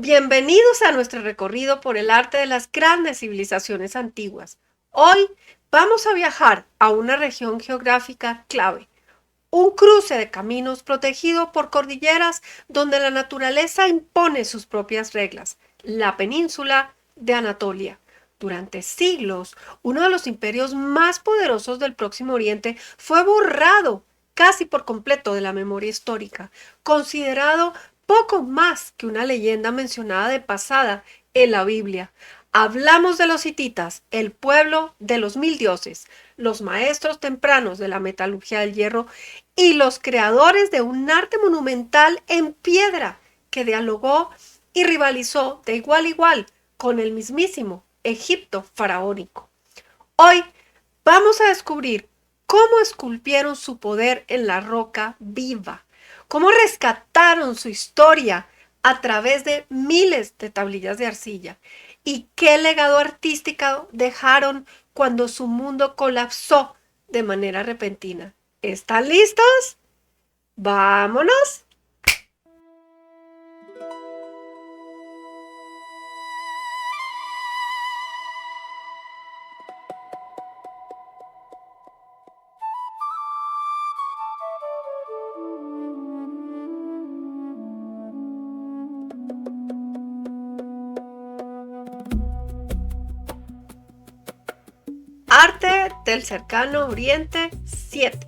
Bienvenidos a nuestro recorrido por el arte de las grandes civilizaciones antiguas. Hoy vamos a viajar a una región geográfica clave, un cruce de caminos protegido por cordilleras donde la naturaleza impone sus propias reglas, la península de Anatolia. Durante siglos, uno de los imperios más poderosos del Próximo Oriente fue borrado casi por completo de la memoria histórica, considerado poco más que una leyenda mencionada de pasada en la Biblia. Hablamos de los hititas, el pueblo de los 1000 dioses, los maestros tempranos de la metalurgia del hierro y los creadores de un arte monumental en piedra que dialogó y rivalizó de igual a igual con el mismísimo Egipto faraónico. Hoy vamos a descubrir cómo esculpieron su poder en la roca viva, cómo rescataron su historia a través de miles de tablillas de arcilla y qué legado artístico dejaron cuando su mundo colapsó de manera repentina. ¿Están listos? ¡Vámonos! Arte del cercano Oriente 7.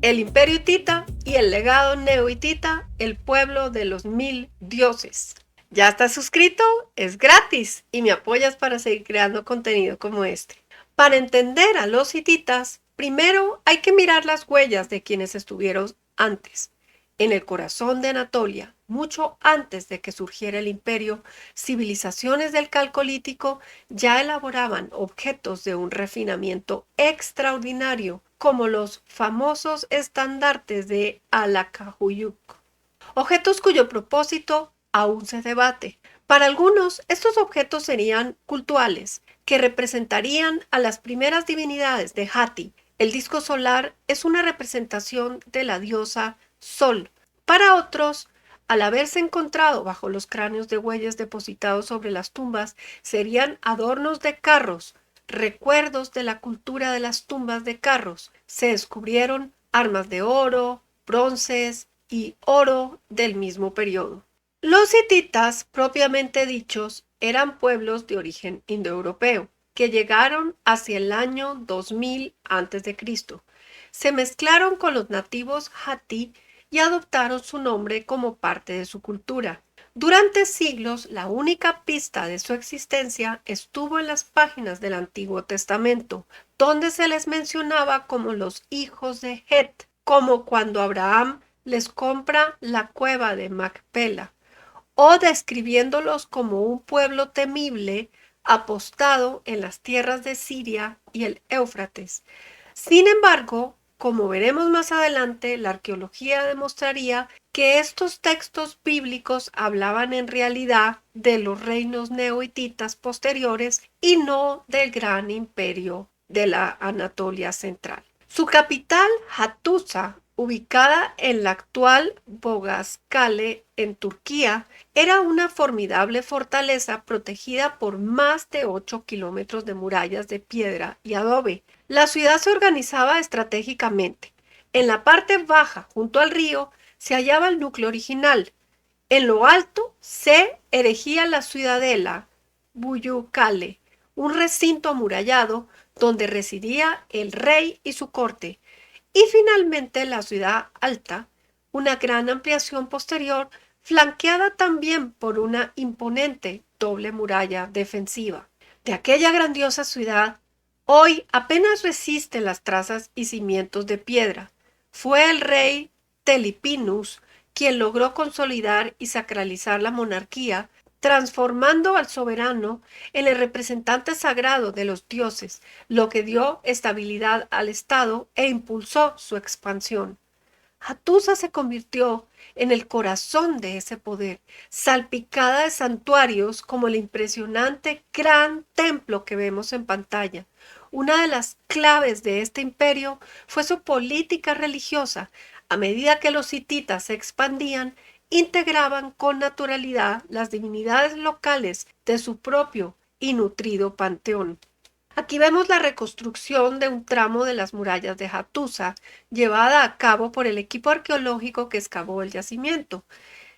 El imperio hitita y el legado neohitita, el pueblo de los 1000 dioses. ¿Ya estás suscrito? Es gratis y me apoyas para seguir creando contenido como este. Para entender a los hititas, primero hay que mirar las huellas de quienes estuvieron antes. En el corazón de Anatolia, mucho antes de que surgiera el imperio, civilizaciones del Calcolítico ya elaboraban objetos de un refinamiento extraordinario, como los famosos estandartes de Alakahuyuk, objetos cuyo propósito aún se debate. Para algunos, estos objetos serían cultuales, que representarían a las primeras divinidades de Hati. El disco solar es una representación de la diosa Sol. Para otros, al haberse encontrado bajo los cráneos de bueyes depositados sobre las tumbas, serían adornos de carros, recuerdos de la cultura de las tumbas de carros. Se descubrieron armas de oro, bronces y oro del mismo periodo. Los hititas, propiamente dichos, eran pueblos de origen indoeuropeo, que llegaron hacia el año 2000 a.C. Se mezclaron con los nativos Hatti y adoptaron su nombre como parte de su cultura. Durante siglos, la única pista de su existencia estuvo en las páginas del Antiguo Testamento, donde se les mencionaba como los hijos de Het, como cuando Abraham les compra la cueva de Macpela, o describiéndolos como un pueblo temible apostado en las tierras de Siria y el Éufrates. Sin embargo, como veremos más adelante, la arqueología demostraría que estos textos bíblicos hablaban en realidad de los reinos neohititas posteriores y no del gran imperio de la Anatolia central. Su capital, Hattusa, ubicada en la actual Boğazkale en Turquía, era una formidable fortaleza protegida por más de 8 kilómetros de murallas de piedra y adobe. La ciudad se organizaba estratégicamente. En la parte baja, junto al río, se hallaba el núcleo original. En lo alto se erigía la ciudadela Buyukale, un recinto amurallado donde residía el rey y su corte, y finalmente la ciudad alta, una gran ampliación posterior, flanqueada también por una imponente doble muralla defensiva. De aquella grandiosa ciudad, hoy apenas resisten las trazas y cimientos de piedra. Fue el rey Telipinus quien logró consolidar y sacralizar la monarquía, transformando al soberano en el representante sagrado de los dioses, lo que dio estabilidad al Estado e impulsó su expansión. Hattusa se convirtió en el corazón de ese poder, salpicada de santuarios como el impresionante gran templo que vemos en pantalla. Una de las claves de este imperio fue su política religiosa. A medida que los hititas se expandían, integraban con naturalidad las divinidades locales de su propio y nutrido panteón. Aquí vemos la reconstrucción de un tramo de las murallas de Hattusa, llevada a cabo por el equipo arqueológico que excavó el yacimiento.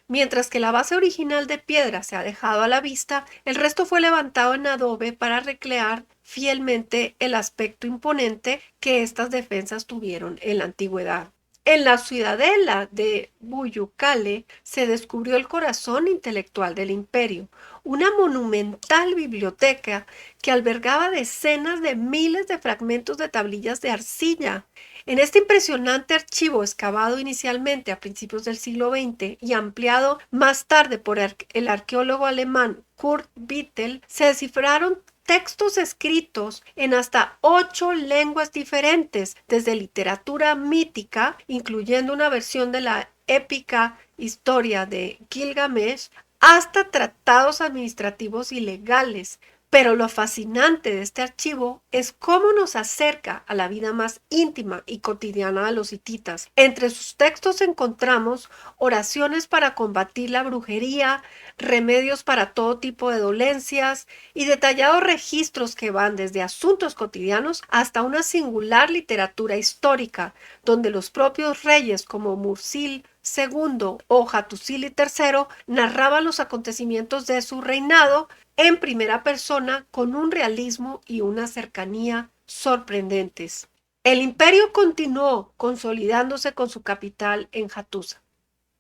Mientras que la base original de piedra se ha dejado a la vista, el resto fue levantado en adobe para recrear fielmente el aspecto imponente que estas defensas tuvieron en la antigüedad. En la ciudadela de Buyukale se descubrió el corazón intelectual del imperio, una monumental biblioteca que albergaba decenas de miles de fragmentos de tablillas de arcilla. En este impresionante archivo, excavado inicialmente a principios del siglo XX y ampliado más tarde por el arqueólogo alemán Kurt Bittel, se descifraron textos escritos en hasta 8 lenguas diferentes, desde literatura mítica, incluyendo una versión de la épica historia de Gilgamesh, hasta tratados administrativos y legales. Pero lo fascinante de este archivo es cómo nos acerca a la vida más íntima y cotidiana de los hititas. Entre sus textos encontramos oraciones para combatir la brujería, remedios para todo tipo de dolencias y detallados registros que van desde asuntos cotidianos hasta una singular literatura histórica, donde los propios reyes como Mursil II o Hattusili III narraban los acontecimientos de su reinado en primera persona con un realismo y una cercanía sorprendentes. El imperio continuó consolidándose con su capital en Hattusa.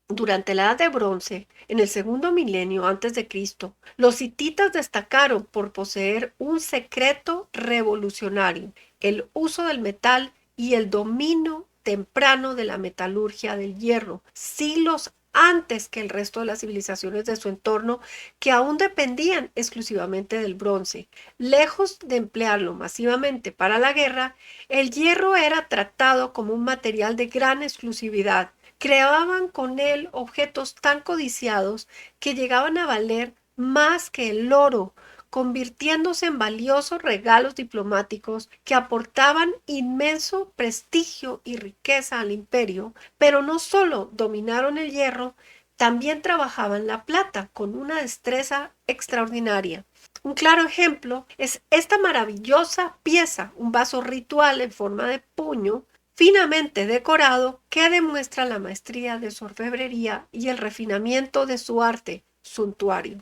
Durante la Edad de Bronce, en el segundo milenio antes de Cristo, los hititas destacaron por poseer un secreto revolucionario, el uso del metal y el dominio temprano de la metalurgia del hierro, siglos antes que el resto de las civilizaciones de su entorno, que aún dependían exclusivamente del bronce. Lejos de emplearlo masivamente para la guerra, el hierro era tratado como un material de gran exclusividad. Creaban con él objetos tan codiciados que llegaban a valer más que el oro, convirtiéndose en valiosos regalos diplomáticos que aportaban inmenso prestigio y riqueza al imperio, pero no solo dominaron el hierro, también trabajaban la plata con una destreza extraordinaria. Un claro ejemplo es esta maravillosa pieza, un vaso ritual en forma de puño, finamente decorado, que demuestra la maestría de su orfebrería y el refinamiento de su arte suntuario.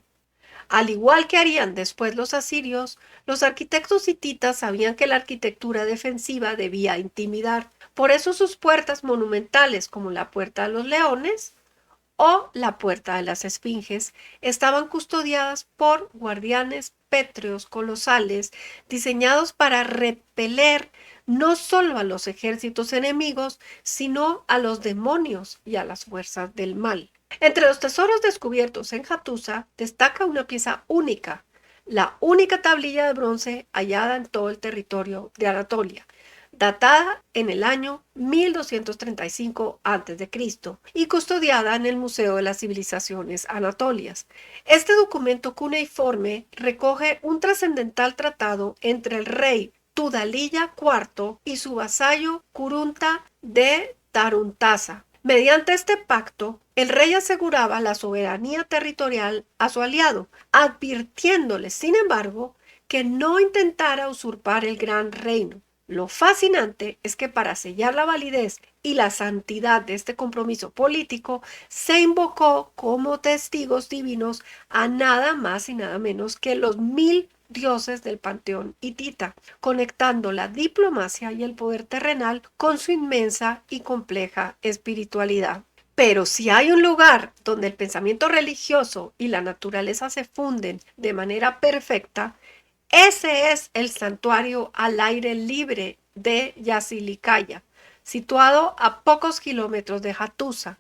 Al igual que harían después los asirios, los arquitectos hititas sabían que la arquitectura defensiva debía intimidar. Por eso sus puertas monumentales, como la Puerta de los Leones o la Puerta de las Esfinges, estaban custodiadas por guardianes pétreos colosales diseñados para repeler no solo a los ejércitos enemigos, sino a los demonios y a las fuerzas del mal. Entre los tesoros descubiertos en Hattusa destaca una pieza única, la única tablilla de bronce hallada en todo el territorio de Anatolia, datada en el año 1235 a.C. y custodiada en el Museo de las Civilizaciones Anatolias. Este documento cuneiforme recoge un trascendental tratado entre el rey Tudaliya IV y su vasallo Kurunta de Taruntasa. Mediante este pacto, el rey aseguraba la soberanía territorial a su aliado, advirtiéndole, sin embargo, que no intentara usurpar el gran reino. Lo fascinante es que para sellar la validez y la santidad de este compromiso político, se invocó como testigos divinos a nada más y nada menos que los 1000 dioses del panteón hitita, conectando la diplomacia y el poder terrenal con su inmensa y compleja espiritualidad. Pero si hay un lugar donde el pensamiento religioso y la naturaleza se funden de manera perfecta, ese es el santuario al aire libre de Yasilicaya, situado a pocos kilómetros de Hattusa.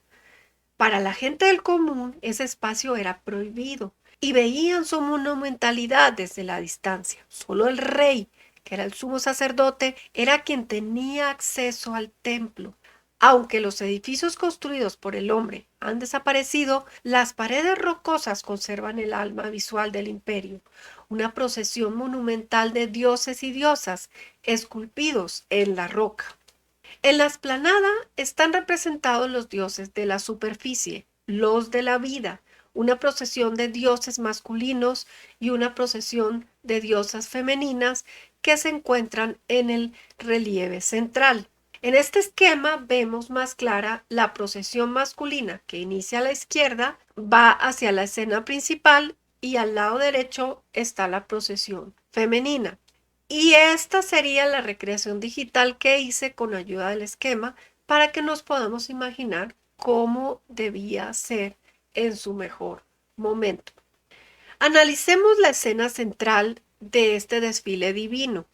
Para la gente del común, ese espacio era prohibido y veían su monumentalidad desde la distancia. Solo el rey, que era el sumo sacerdote, era quien tenía acceso al templo. Aunque los edificios construidos por el hombre han desaparecido, las paredes rocosas conservan el alma visual del imperio, una procesión monumental de dioses y diosas esculpidos en la roca. En la explanada están representados los dioses de la superficie, los de la vida, una procesión de dioses masculinos y una procesión de diosas femeninas que se encuentran en el relieve central. En este esquema vemos más clara la procesión masculina que inicia a la izquierda, va hacia la escena principal y al lado derecho está la procesión femenina. Y esta sería la recreación digital que hice con ayuda del esquema para que nos podamos imaginar cómo debía ser en su mejor momento. Analicemos la escena central de este desfile divino.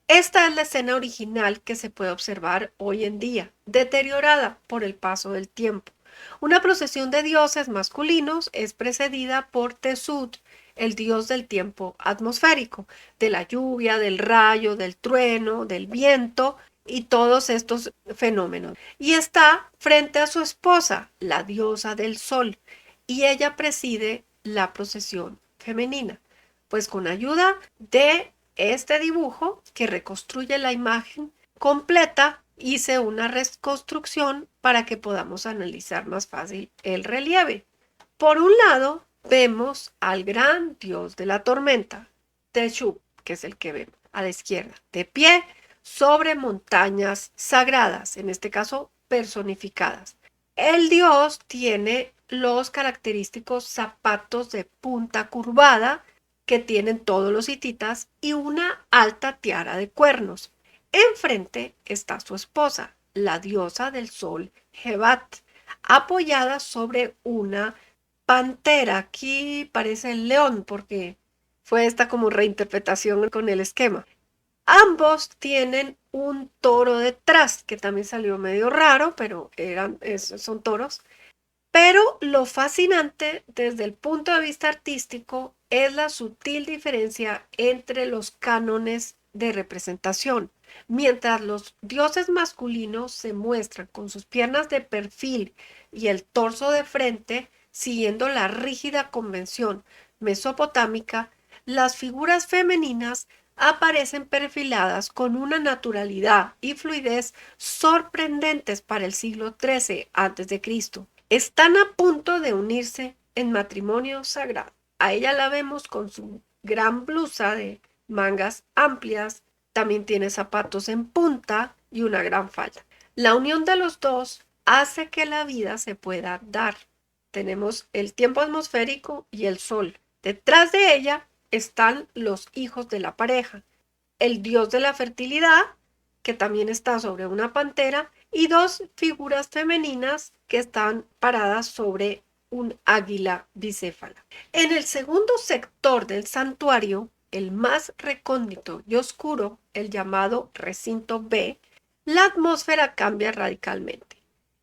Esta es la escena original que se puede observar hoy en día, deteriorada por el paso del tiempo. Una procesión de dioses masculinos es precedida por Tesut, el dios del tiempo atmosférico, de la lluvia, del rayo, del trueno, del viento y todos estos fenómenos. Y está frente a su esposa, la diosa del sol, y ella preside la procesión femenina. Pues con ayuda de este dibujo que reconstruye la imagen completa, hice una reconstrucción para que podamos analizar más fácil el relieve. Por un lado, vemos al gran dios de la tormenta, Teshub, que es el que vemos a la izquierda, de pie sobre montañas sagradas, en este caso personificadas. El dios tiene los característicos zapatos de punta curvada que tienen todos los hititas y una alta tiara de cuernos. Enfrente está su esposa, la diosa del sol Hebat, apoyada sobre una pantera. Aquí parece el león porque fue esta como reinterpretación con el esquema. Ambos tienen un toro detrás, que también salió medio raro, pero son toros. Pero lo fascinante desde el punto de vista artístico es la sutil diferencia entre los cánones de representación. Mientras los dioses masculinos se muestran con sus piernas de perfil y el torso de frente, siguiendo la rígida convención mesopotámica, las figuras femeninas aparecen perfiladas con una naturalidad y fluidez sorprendentes para el siglo XIII a.C. Están a punto de unirse en matrimonio sagrado. A ella la vemos con su gran blusa de mangas amplias, también tiene zapatos en punta y una gran falda. La unión de los dos hace que la vida se pueda dar. Tenemos el tiempo atmosférico y el sol. Detrás de ella están los hijos de la pareja, el dios de la fertilidad, que también está sobre una pantera, y dos figuras femeninas que están paradas sobre un águila bicéfala. En el segundo sector del santuario, el más recóndito y oscuro, el llamado recinto B, la atmósfera cambia radicalmente,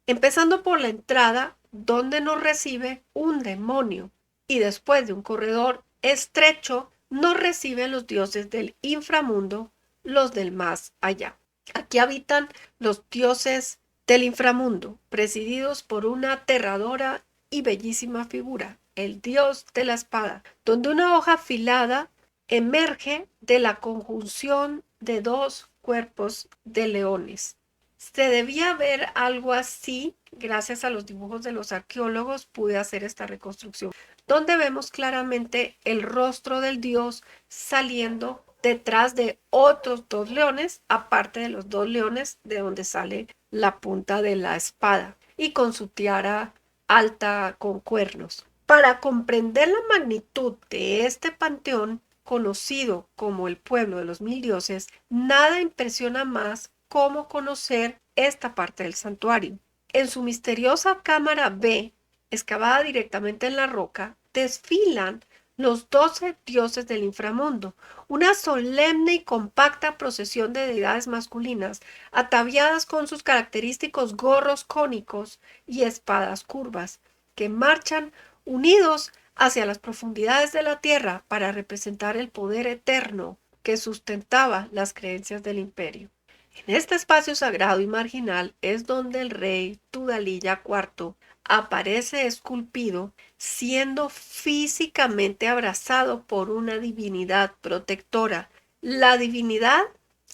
empezando por la entrada donde nos recibe un demonio y después de un corredor estrecho nos reciben los dioses del inframundo, los del más allá. Aquí habitan los dioses del inframundo, presididos por una aterradora y bellísima figura, el dios de la espada, donde una hoja afilada emerge de la conjunción de dos cuerpos de leones. Se debía ver algo así, gracias a los dibujos de los arqueólogos pude hacer esta reconstrucción, donde vemos claramente el rostro del dios saliendo detrás de otros dos leones, aparte de los dos leones de donde sale la punta de la espada y con su tiara alta con cuernos. Para comprender la magnitud de este panteón, conocido como el pueblo de los mil dioses, nada impresiona más como conocer esta parte del santuario. En su misteriosa cámara B, excavada directamente en la roca, desfilan los 12 dioses del inframundo, una solemne y compacta procesión de deidades masculinas, ataviadas con sus característicos gorros cónicos y espadas curvas, que marchan unidos hacia las profundidades de la tierra para representar el poder eterno que sustentaba las creencias del imperio. En este espacio sagrado y marginal es donde el rey Tudalilla IV aparece esculpido, siendo físicamente abrazado por una divinidad protectora. La divinidad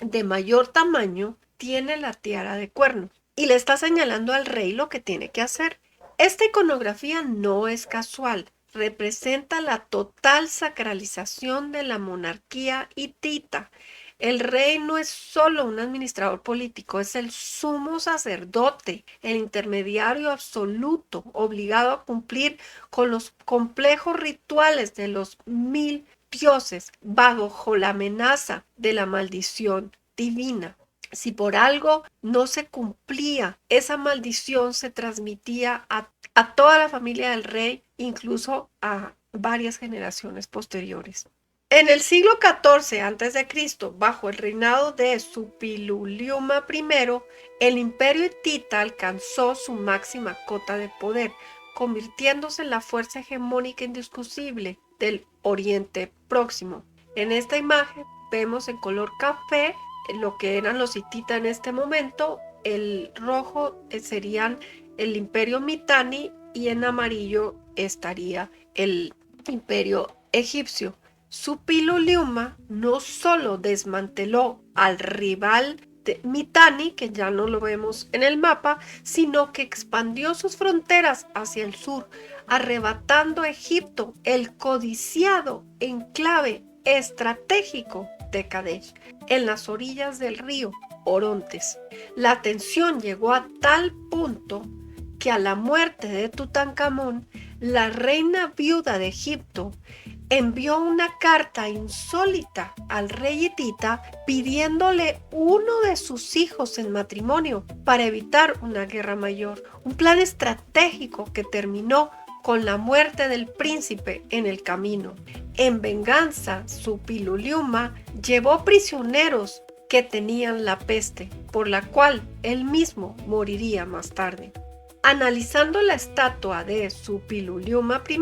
de mayor tamaño tiene la tiara de cuernos y le está señalando al rey lo que tiene que hacer. Esta iconografía no es casual, representa la total sacralización de la monarquía hitita. El rey no es solo un administrador político, es el sumo sacerdote, el intermediario absoluto, obligado a cumplir con los complejos rituales de los 1000 dioses bajo la amenaza de la maldición divina. Si por algo no se cumplía, esa maldición se transmitía a toda la familia del rey, incluso a varias generaciones posteriores. En el siglo XIV a.C., bajo el reinado de Suppiluliuma I, el imperio hitita alcanzó su máxima cota de poder, convirtiéndose en la fuerza hegemónica indiscutible del Oriente Próximo. En esta imagen vemos en color café lo que eran los hititas en este momento. El rojo serían el imperio Mitanni y en amarillo estaría el imperio egipcio. Suppiluliuma no solo desmanteló al rival de Mitanni, que ya no lo vemos en el mapa, sino que expandió sus fronteras hacia el sur, arrebatando a Egipto el codiciado enclave estratégico de Kadesh, en las orillas del río Orontes. La tensión llegó a tal punto que a la muerte de Tutankamón, la reina viuda de Egipto envió una carta insólita al rey hitita pidiéndole uno de sus hijos en matrimonio para evitar una guerra mayor, un plan estratégico que terminó con la muerte del príncipe en el camino. En venganza, Suppiluliuma llevó prisioneros que tenían la peste, por la cual él mismo moriría más tarde. Analizando la estatua de Suppiluliuma I,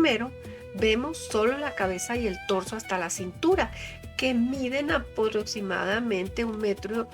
vemos solo la cabeza y el torso hasta la cintura, que miden aproximadamente 1,50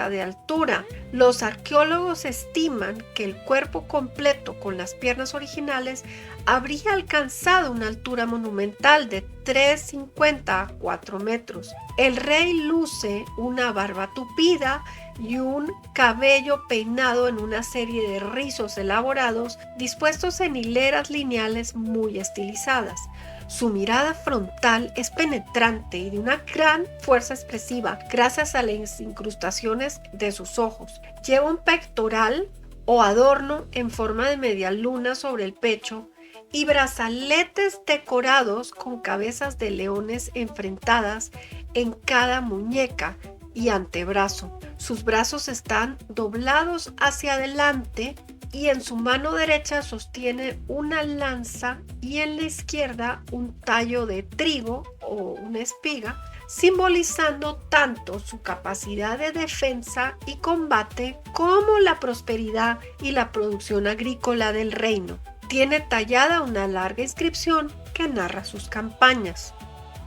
m de altura. Los arqueólogos estiman que el cuerpo completo con las piernas originales habría alcanzado una altura monumental de 3,50 a 4 metros. El rey luce una barba tupida y un cabello peinado en una serie de rizos elaborados dispuestos en hileras lineales muy estilizadas. Su mirada frontal es penetrante y de una gran fuerza expresiva gracias a las incrustaciones de sus ojos. Lleva un pectoral o adorno en forma de media luna sobre el pecho y brazaletes decorados con cabezas de leones enfrentadas en cada muñeca y antebrazo. Sus brazos están doblados hacia adelante y en su mano derecha sostiene una lanza y en la izquierda un tallo de trigo o una espiga, simbolizando tanto su capacidad de defensa y combate como la prosperidad y la producción agrícola del reino. Tiene tallada una larga inscripción que narra sus campañas.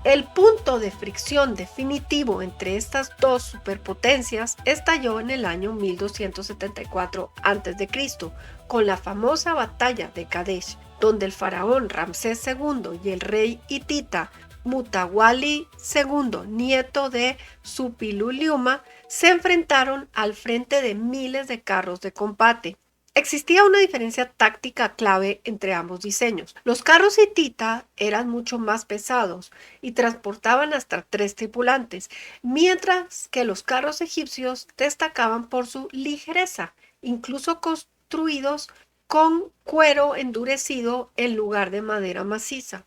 El punto de fricción definitivo entre estas dos superpotencias estalló en el año 1274 a.C., con la famosa batalla de Kadesh, donde el faraón Ramsés II y el rey hitita Mutawalli II, nieto de Suppiluliuma, se enfrentaron al frente de miles de carros de combate. Existía una diferencia táctica clave entre ambos diseños. Los carros hitita eran mucho más pesados y transportaban hasta 3 tripulantes, mientras que los carros egipcios destacaban por su ligereza, incluso construidos con cuero endurecido en lugar de madera maciza.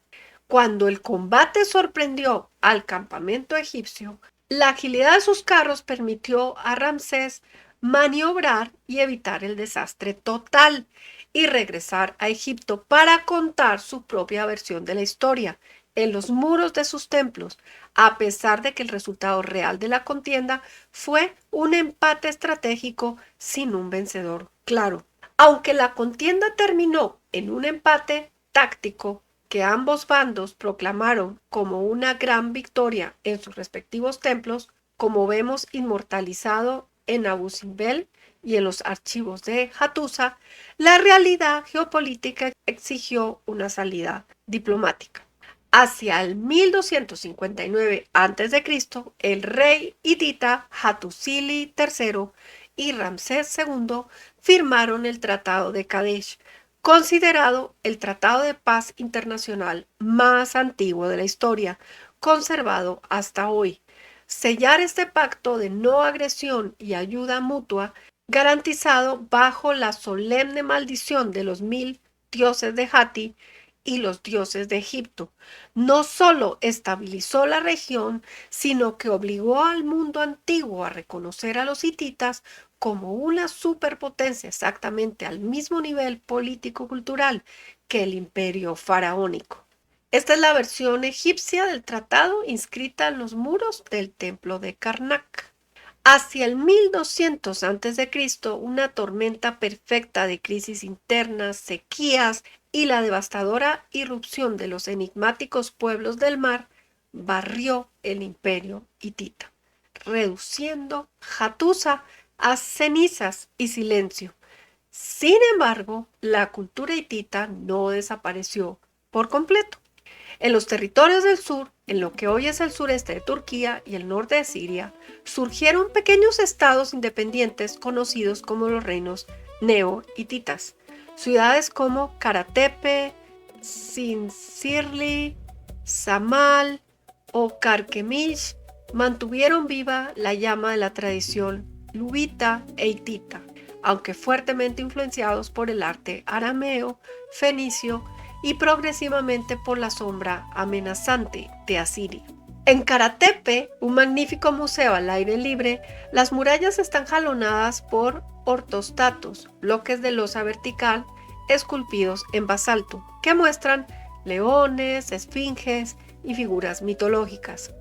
Cuando el combate sorprendió al campamento egipcio, la agilidad de sus carros permitió a Ramsés maniobrar y evitar el desastre total y regresar a Egipto para contar su propia versión de la historia en los muros de sus templos, a pesar de que el resultado real de la contienda fue un empate estratégico sin un vencedor claro. Aunque la contienda terminó en un empate táctico que ambos bandos proclamaron como una gran victoria en sus respectivos templos, como vemos inmortalizado en Abu Simbel y en los archivos de Hattusa, la realidad geopolítica exigió una salida diplomática. Hacia el 1259 a.C., el rey hitita Hattusili III y Ramsés II firmaron el Tratado de Kadesh, considerado el tratado de paz internacional más antiguo de la historia, conservado hasta hoy. Sellar este pacto de no agresión y ayuda mutua, garantizado bajo la solemne maldición de los 1000 dioses de Hati y los dioses de Egipto, no solo estabilizó la región, sino que obligó al mundo antiguo a reconocer a los hititas como una superpotencia exactamente al mismo nivel político-cultural que el imperio faraónico. Esta es la versión egipcia del tratado inscrita en los muros del templo de Karnak. Hacia el 1200 a.C., una tormenta perfecta de crisis internas, sequías y la devastadora irrupción de los enigmáticos pueblos del mar barrió el imperio hitita, reduciendo Hattusa a cenizas y silencio. Sin embargo, la cultura hitita no desapareció por completo. En los territorios del sur, en lo que hoy es el sureste de Turquía y el norte de Siria, surgieron pequeños estados independientes conocidos como los reinos neo-hititas. Ciudades como Karatepe, Sincirli, Samal o Karkemish mantuvieron viva la llama de la tradición luvita e hitita, aunque fuertemente influenciados por el arte arameo, fenicio y progresivamente por la sombra amenazante de Asiria. En Karatepe, un magnífico museo al aire libre, las murallas están jalonadas por ortostatos, bloques de losa vertical esculpidos en basalto, que muestran leones, esfinges y figuras mitológicas.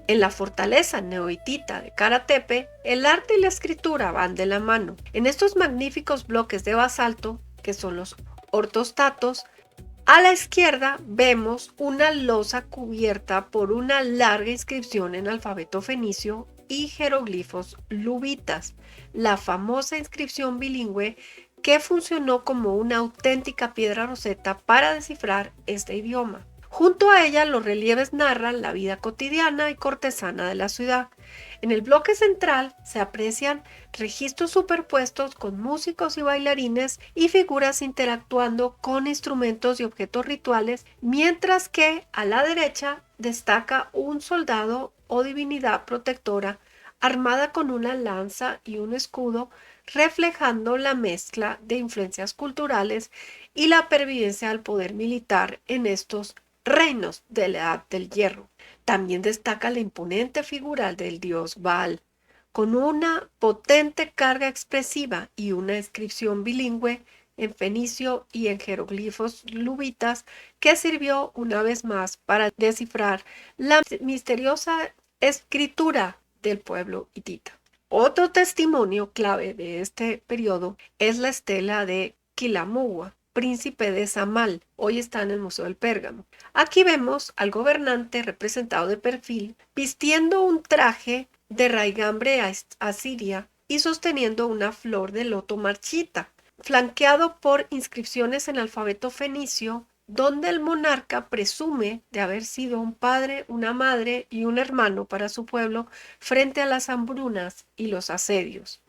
En la fortaleza neohitita de Karatepe, el arte y la escritura van de la mano. En estos magníficos bloques de basalto, que son los ortostatos, a la izquierda vemos una losa cubierta por una larga inscripción en alfabeto fenicio y jeroglifos luvitas, la famosa inscripción bilingüe que funcionó como una auténtica piedra roseta para descifrar este idioma. Junto a ella, los relieves narran la vida cotidiana y cortesana de la ciudad. En el bloque central se aprecian registros superpuestos con músicos y bailarines y figuras interactuando con instrumentos y objetos rituales, mientras que a la derecha destaca un soldado o divinidad protectora armada con una lanza y un escudo, reflejando la mezcla de influencias culturales y la pervivencia del poder militar en estos reinos de la Edad del Hierro. También destaca la imponente figura del dios Baal, con una potente carga expresiva y una inscripción bilingüe en fenicio y en jeroglifos luvitas que sirvió una vez más para descifrar la misteriosa escritura del pueblo hitita. Otro testimonio clave de este periodo es la estela de Kilamuwa, príncipe de Samal, hoy está en el Museo del Pérgamo. Aquí vemos al gobernante representado de perfil, vistiendo un traje de raigambre asiria y sosteniendo una flor de loto marchita, flanqueado por inscripciones en alfabeto fenicio, donde el monarca presume de haber sido un padre, una madre y un hermano para su pueblo frente a las hambrunas y los asedios.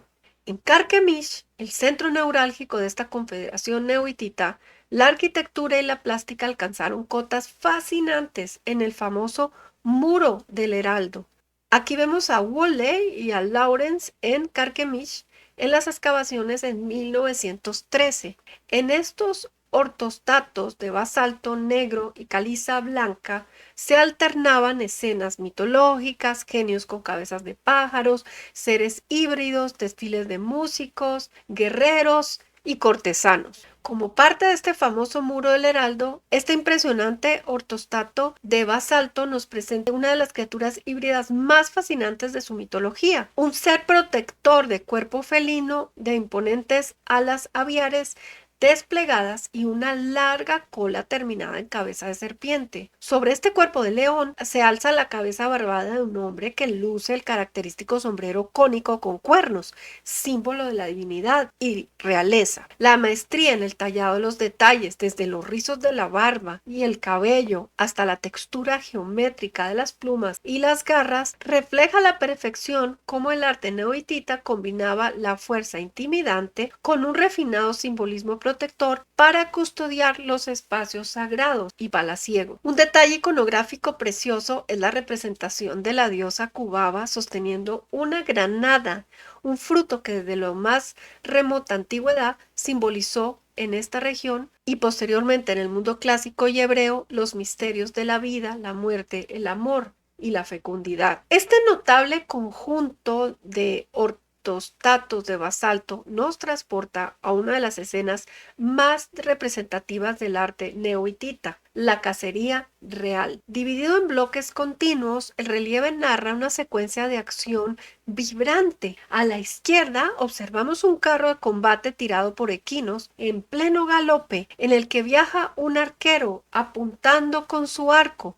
En Karkemish, el centro neurálgico de esta confederación neohitita, la arquitectura y la plástica alcanzaron cotas fascinantes en el famoso Muro del Heraldo. Aquí vemos a Woolley y a Lawrence en Karkemish en las excavaciones en 1913. En estos ortostatos de basalto negro y caliza blanca se alternaban escenas mitológicas, genios con cabezas de pájaros, seres híbridos, desfiles de músicos, guerreros y cortesanos. Como parte de este famoso muro del heraldo, este impresionante ortostato de basalto nos presenta una de las criaturas híbridas más fascinantes de su mitología, un ser protector de cuerpo felino, de imponentes alas aviares, desplegadas y una larga cola terminada en cabeza de serpiente. Sobre este cuerpo de león se alza la cabeza barbada de un hombre que luce el característico sombrero cónico con cuernos, símbolo de la divinidad y realeza. La maestría en el tallado de los detalles, desde los rizos de la barba y el cabello hasta la textura geométrica de las plumas y las garras, refleja a la perfección cómo el arte neohitita combinaba la fuerza intimidante con un refinado simbolismo protector para custodiar los espacios sagrados y palaciegos. Un detalle iconográfico precioso es la representación de la diosa Cubaba sosteniendo una granada, un fruto que desde la más remota antigüedad simbolizó en esta región y posteriormente en el mundo clásico y hebreo los misterios de la vida, la muerte, el amor y la fecundidad. Este notable conjunto de ortostatos de basalto nos transporta a una de las escenas más representativas del arte neohitita, la cacería real. Dividido en bloques continuos, el relieve narra una secuencia de acción vibrante. A la izquierda observamos un carro de combate tirado por equinos en pleno galope, en el que viaja un arquero apuntando con su arco.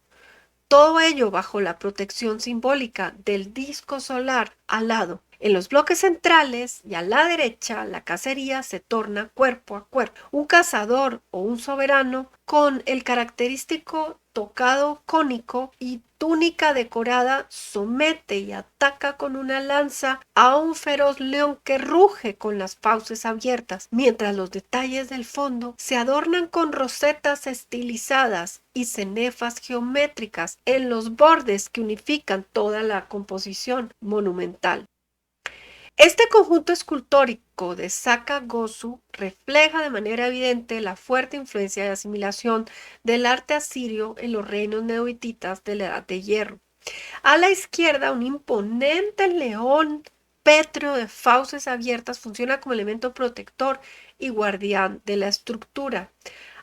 Todo ello bajo la protección simbólica del disco solar alado. En los bloques centrales y a la derecha, la cacería se torna cuerpo a cuerpo. Un cazador o un soberano con el característico tocado cónico y túnica decorada somete y ataca con una lanza a un feroz león que ruge con las fauces abiertas, mientras los detalles del fondo se adornan con rosetas estilizadas y cenefas geométricas en los bordes que unifican toda la composición monumental. Este conjunto escultórico de Saka-Gosu refleja de manera evidente la fuerte influencia de asimilación del arte asirio en los reinos neohititas de la Edad de Hierro. A la izquierda, un imponente león pétreo de fauces abiertas funciona como elemento protector y guardián de la estructura.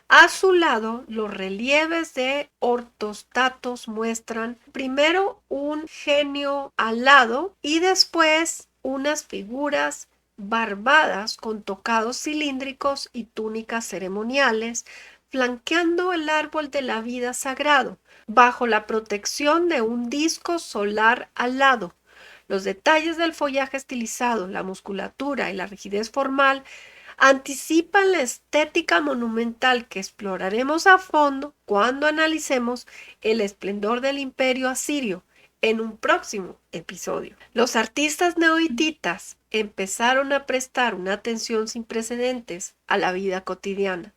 A su lado, los relieves de ortostatos muestran primero un genio alado y después unas figuras barbadas con tocados cilíndricos y túnicas ceremoniales, flanqueando el árbol de la vida sagrado, bajo la protección de un disco solar alado. Los detalles del follaje estilizado, la musculatura y la rigidez formal anticipan la estética monumental que exploraremos a fondo cuando analicemos el esplendor del imperio asirio en un próximo episodio. Los artistas neohititas empezaron a prestar una atención sin precedentes a la vida cotidiana,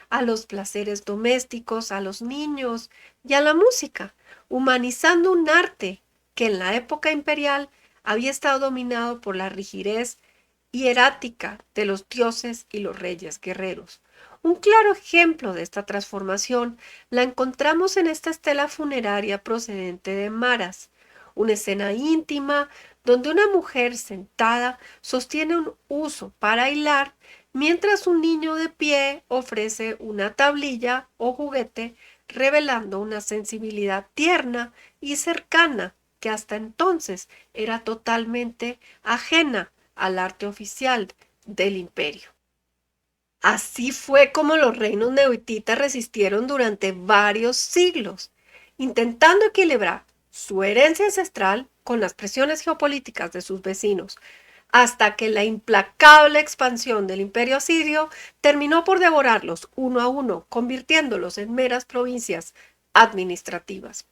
a los placeres domésticos, a los niños y a la música, humanizando un arte que en la época imperial había estado dominado por la rigidez hierática de los dioses y los reyes guerreros. Un claro ejemplo de esta transformación la encontramos en esta estela funeraria procedente de Maras, una escena íntima donde una mujer sentada sostiene un huso para hilar, mientras un niño de pie ofrece una tablilla o juguete, revelando una sensibilidad tierna y cercana que hasta entonces era totalmente ajena al arte oficial del imperio. Así fue como los reinos neohititas resistieron durante varios siglos, intentando equilibrar su herencia ancestral con las presiones geopolíticas de sus vecinos, hasta que la implacable expansión del imperio asirio terminó por devorarlos uno a uno, convirtiéndolos en meras provincias administrativas.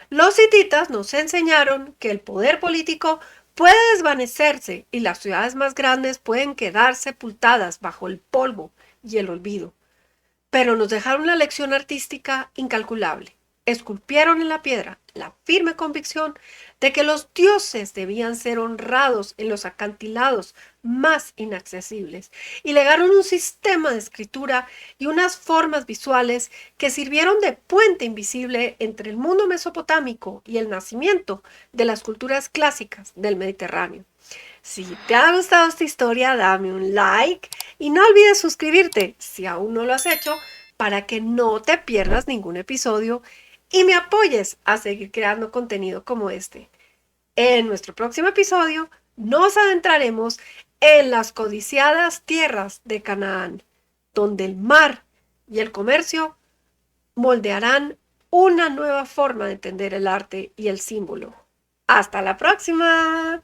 Los hititas nos enseñaron que el poder político puede desvanecerse y las ciudades más grandes pueden quedar sepultadas bajo el polvo y el olvido. Pero nos dejaron una lección artística incalculable. Esculpieron en la piedra la firme convicción de que los dioses debían ser honrados en los acantilados más inaccesibles y legaron un sistema de escritura y unas formas visuales que sirvieron de puente invisible entre el mundo mesopotámico y el nacimiento de las culturas clásicas del Mediterráneo. Si te ha gustado esta historia, dame un like y no olvides suscribirte si aún no lo has hecho para que no te pierdas ningún episodio y me apoyes a seguir creando contenido como este. En nuestro próximo episodio nos adentraremos en las codiciadas tierras de Canaán, donde el mar y el comercio moldearán una nueva forma de entender el arte y el símbolo. ¡Hasta la próxima!